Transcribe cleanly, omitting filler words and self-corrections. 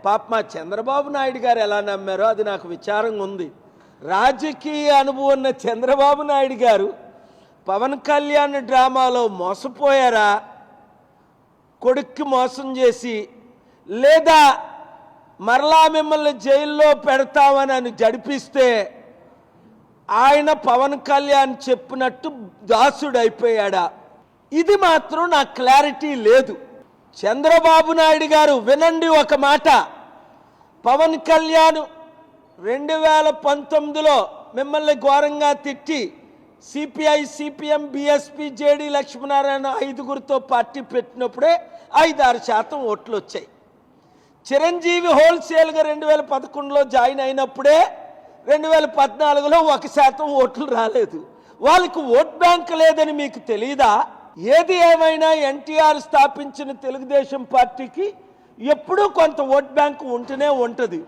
పాప మా చంద్రబాబు నాయుడు గారు ఎలా నమ్మారో అది నాకు విచారంగా ఉంది. రాజకీయ అనుభవం ఉన్న చంద్రబాబు నాయుడు గారు పవన్ కళ్యాణ్ డ్రామాలో మోసపోయారా, కొడుక్కి మోసం చేసి, లేదా మరలా మిమ్మల్ని జైల్లో పెడతామని జడిపిస్తే ఆయన పవన్ కళ్యాణ్ చెప్పినట్టు దాసుడైపోయాడా? ఇది మాత్రం నాకు క్లారిటీ లేదు. చంద్రబాబు నాయుడు గారు వినండి ఒక మాట, పవన్ కళ్యాణ్ 2019లో మిమ్మల్ని ఘోరంగా తిట్టి సిపిఐ, సిపిఎం, బిఎస్పి, జేడి లక్ష్మీనారాయణ 5గురితో పార్టీ పెట్టినప్పుడే 5-6% ఓట్లు వచ్చాయి. చిరంజీవి హోల్సేల్గా 2011లో జాయిన్ అయినప్పుడే 2014లో 1% ఓట్లు రాలేదు. వాళ్ళకి ఓట్ బ్యాంక్ లేదని మీకు తెలీదా? ఏది ఏమైనా ఎన్టీఆర్ స్థాపించిన తెలుగుదేశం పార్టీకి ఎప్పుడూ కొంత ఓట్ బ్యాంక్ ఉంటూనే ఉంటుంది.